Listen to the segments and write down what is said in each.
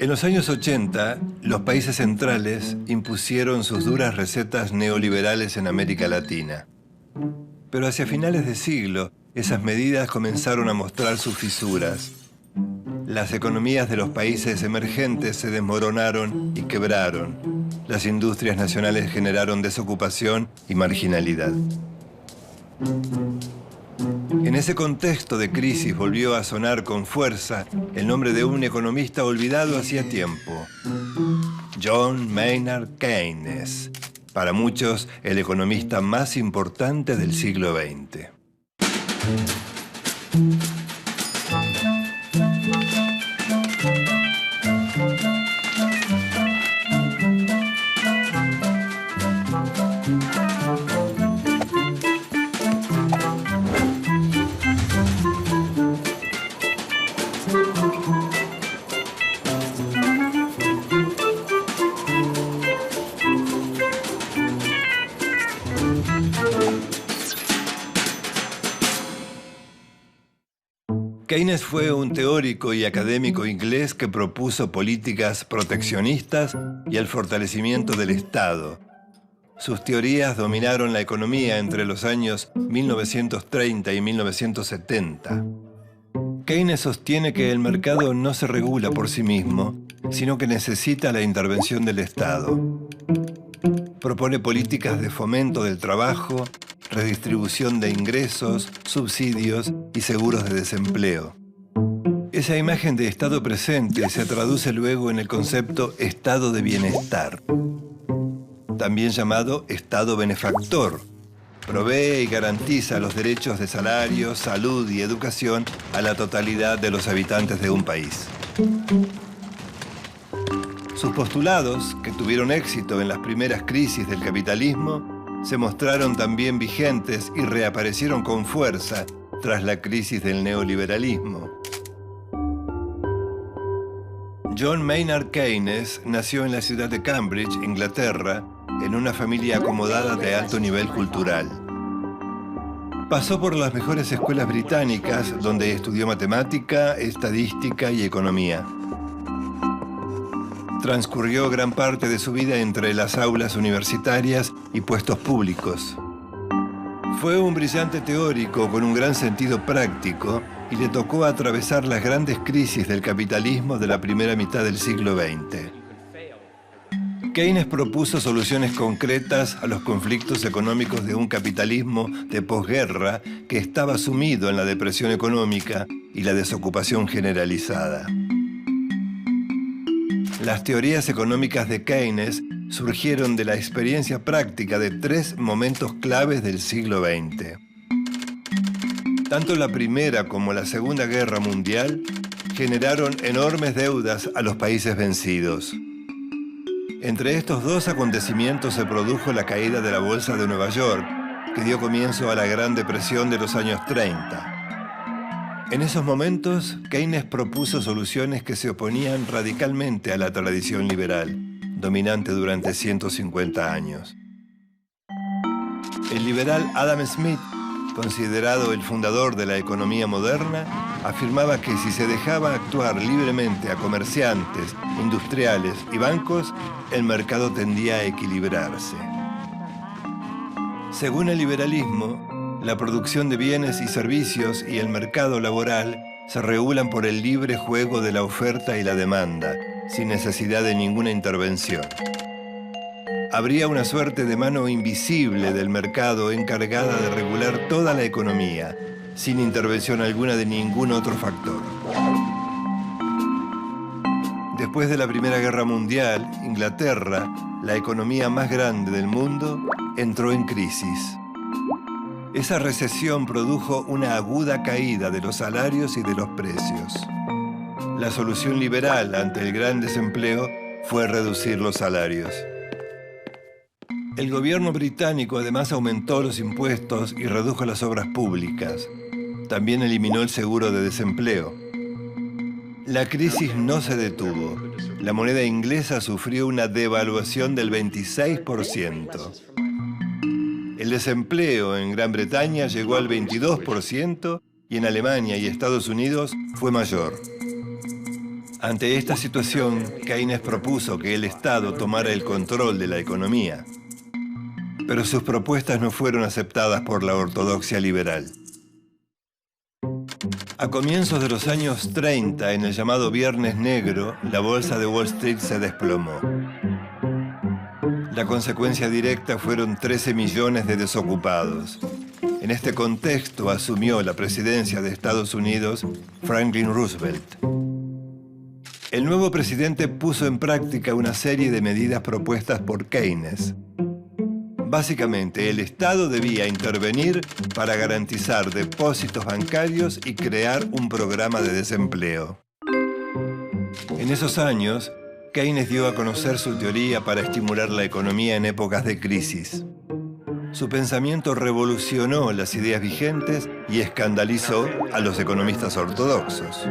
En los años 80, los países centrales impusieron sus duras recetas neoliberales en América Latina. Pero hacia finales de siglo, esas medidas comenzaron a mostrar sus fisuras. Las economías de los países emergentes se desmoronaron y quebraron. Las industrias nacionales generaron desocupación y marginalidad. En ese contexto de crisis volvió a sonar con fuerza el nombre de un economista olvidado hacía tiempo, John Maynard Keynes, para muchos el economista más importante del siglo XX. Keynes fue un teórico y académico inglés que propuso políticas proteccionistas y el fortalecimiento del Estado. Sus teorías dominaron la economía entre los años 1930 y 1970. Keynes sostiene que el mercado no se regula por sí mismo, sino que necesita la intervención del Estado. Propone políticas de fomento del trabajo, redistribución de ingresos, subsidios y seguros de desempleo. Esa imagen de Estado presente se traduce luego en el concepto Estado de bienestar, también llamado Estado benefactor. Provee y garantiza los derechos de salario, salud y educación a la totalidad de los habitantes de un país. Sus postulados, que tuvieron éxito en las primeras crisis del capitalismo, se mostraron también vigentes y reaparecieron con fuerza tras la crisis del neoliberalismo. John Maynard Keynes nació en la ciudad de Cambridge, Inglaterra, en una familia acomodada de alto nivel cultural. Pasó por las mejores escuelas británicas, donde estudió matemática, estadística y economía. Transcurrió gran parte de su vida entre las aulas universitarias y puestos públicos. Fue un brillante teórico con un gran sentido práctico y le tocó atravesar las grandes crisis del capitalismo de la primera mitad del siglo XX. Keynes propuso soluciones concretas a los conflictos económicos de un capitalismo de posguerra que estaba sumido en la depresión económica y la desocupación generalizada. Las teorías económicas de Keynes surgieron de la experiencia práctica de tres momentos claves del siglo XX. Tanto la Primera como la Segunda Guerra Mundial generaron enormes deudas a los países vencidos. Entre estos dos acontecimientos se produjo la caída de la Bolsa de Nueva York, que dio comienzo a la Gran Depresión de los años 30. En esos momentos, Keynes propuso soluciones que se oponían radicalmente a la tradición liberal, dominante durante 150 años. El liberal Adam Smith, considerado el fundador de la economía moderna, afirmaba que si se dejaba actuar libremente a comerciantes, industriales y bancos, el mercado tendía a equilibrarse. Según el liberalismo, la producción de bienes y servicios y el mercado laboral se regulan por el libre juego de la oferta y la demanda, sin necesidad de ninguna intervención. Habría una suerte de mano invisible del mercado encargada de regular toda la economía, sin intervención alguna de ningún otro factor. Después de la Primera Guerra Mundial, Inglaterra, la economía más grande del mundo, entró en crisis. Esa recesión produjo una aguda caída de los salarios y de los precios. La solución liberal ante el gran desempleo fue reducir los salarios. El gobierno británico además aumentó los impuestos y redujo las obras públicas. También eliminó el seguro de desempleo. La crisis no se detuvo. La moneda inglesa sufrió una devaluación del 26%. El desempleo en Gran Bretaña llegó al 22% y en Alemania y Estados Unidos fue mayor. Ante esta situación, Keynes propuso que el Estado tomara el control de la economía, pero sus propuestas no fueron aceptadas por la ortodoxia liberal. A comienzos de los años 30, en el llamado Viernes Negro, la bolsa de Wall Street se desplomó. La consecuencia directa fueron 13 millones de desocupados. En este contexto asumió la presidencia de Estados Unidos Franklin Roosevelt. El nuevo presidente puso en práctica una serie de medidas propuestas por Keynes. Básicamente, el Estado debía intervenir para garantizar depósitos bancarios y crear un programa de desempleo. En esos años, Keynes dio a conocer su teoría para estimular la economía en épocas de crisis. Su pensamiento revolucionó las ideas vigentes y escandalizó a los economistas ortodoxos.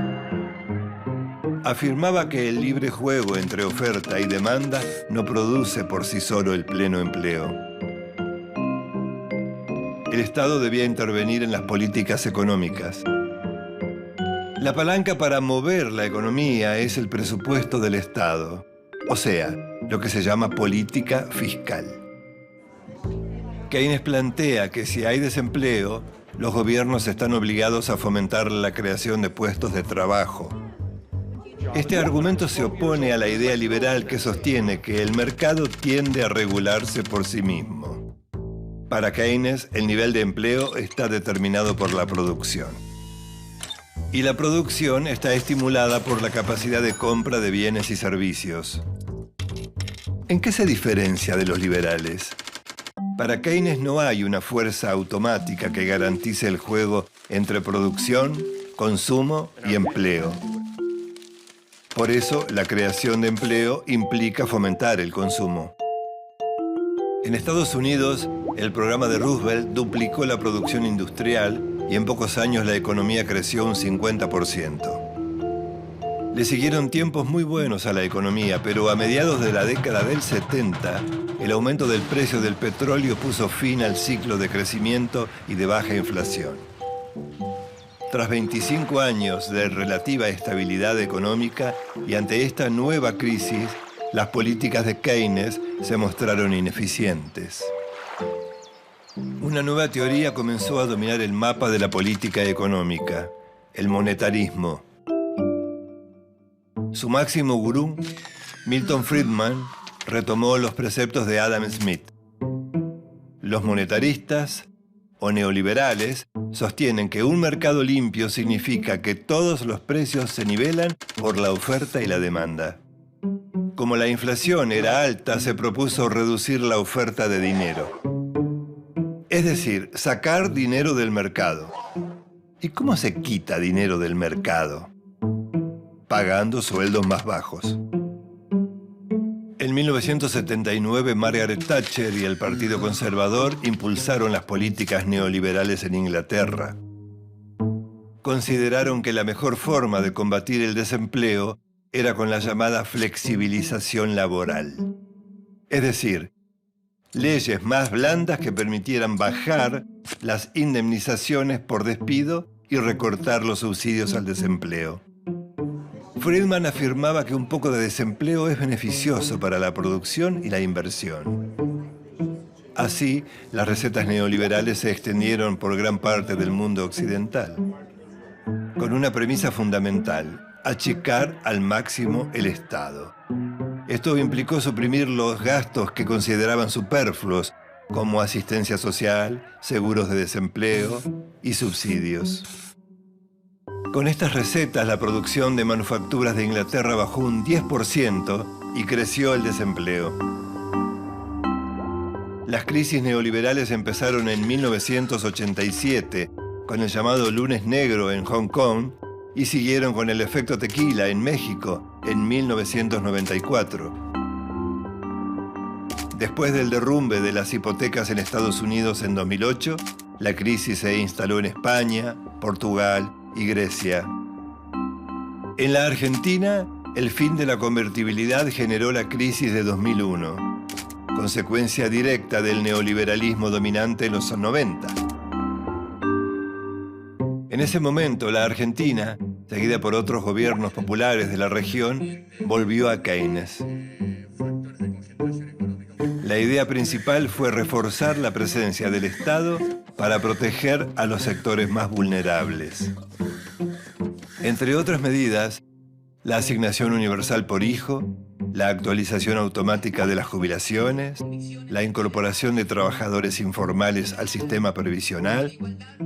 Afirmaba que el libre juego entre oferta y demanda no produce por sí solo el pleno empleo. El Estado debía intervenir en las políticas económicas. La palanca para mover la economía es el presupuesto del Estado, o sea, lo que se llama política fiscal. Keynes plantea que si hay desempleo, los gobiernos están obligados a fomentar la creación de puestos de trabajo. Este argumento se opone a la idea liberal que sostiene que el mercado tiende a regularse por sí mismo. Para Keynes, el nivel de empleo está determinado por la producción. Y la producción está estimulada por la capacidad de compra de bienes y servicios. ¿En qué se diferencia de los liberales? Para Keynes no hay una fuerza automática que garantice el juego entre producción, consumo y empleo. Por eso, la creación de empleo implica fomentar el consumo. En Estados Unidos, el programa de Roosevelt duplicó la producción industrial y en pocos años la economía creció un 50%. Le siguieron tiempos muy buenos a la economía, pero a mediados de la década del 70, el aumento del precio del petróleo puso fin al ciclo de crecimiento y de baja inflación. Tras 25 años de relativa estabilidad económica y ante esta nueva crisis, las políticas de Keynes se mostraron ineficientes. Una nueva teoría comenzó a dominar el mapa de la política económica, el monetarismo. Su máximo gurú, Milton Friedman, retomó los preceptos de Adam Smith. Los monetaristas, o neoliberales, sostienen que un mercado limpio significa que todos los precios se nivelan por la oferta y la demanda. Como la inflación era alta, se propuso reducir la oferta de dinero. Es decir, sacar dinero del mercado. ¿Y cómo se quita dinero del mercado? Pagando sueldos más bajos. En 1979, Margaret Thatcher y el Partido Conservador impulsaron las políticas neoliberales en Inglaterra. Consideraron que la mejor forma de combatir el desempleo era con la llamada flexibilización laboral. Es decir, leyes más blandas que permitieran bajar las indemnizaciones por despido y recortar los subsidios al desempleo. Friedman afirmaba que un poco de desempleo es beneficioso para la producción y la inversión. Así, las recetas neoliberales se extendieron por gran parte del mundo occidental, con una premisa fundamental: achicar al máximo el Estado. Esto implicó suprimir los gastos que consideraban superfluos, como asistencia social, seguros de desempleo y subsidios. Con estas recetas, la producción de manufacturas de Inglaterra bajó un 10% y creció el desempleo. Las crisis neoliberales empezaron en 1987, con el llamado Lunes Negro en Hong Kong, y siguieron con el efecto tequila en México en 1994. Después del derrumbe de las hipotecas en Estados Unidos en 2008, la crisis se instaló en España, Portugal y Grecia. En la Argentina, el fin de la convertibilidad generó la crisis de 2001, consecuencia directa del neoliberalismo dominante en los 90. En ese momento, la Argentina seguida por otros gobiernos populares de la región, volvió a Keynes. La idea principal fue reforzar la presencia del Estado para proteger a los sectores más vulnerables. Entre otras medidas, la asignación universal por hijo, la actualización automática de las jubilaciones, la incorporación de trabajadores informales al sistema previsional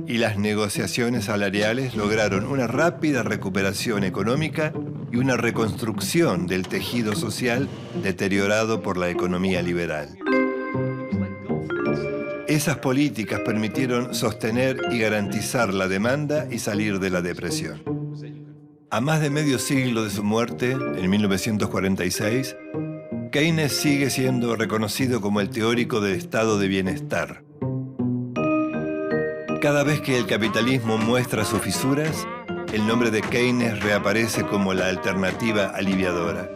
y las negociaciones salariales lograron una rápida recuperación económica y una reconstrucción del tejido social deteriorado por la economía liberal. Esas políticas permitieron sostener y garantizar la demanda y salir de la depresión. A más de medio siglo de su muerte, en 1946, Keynes sigue siendo reconocido como el teórico del estado de bienestar. Cada vez que el capitalismo muestra sus fisuras, el nombre de Keynes reaparece como la alternativa aliviadora.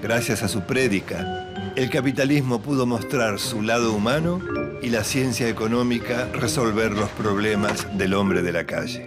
Gracias a su prédica, el capitalismo pudo mostrar su lado humano y la ciencia económica resolver los problemas del hombre de la calle.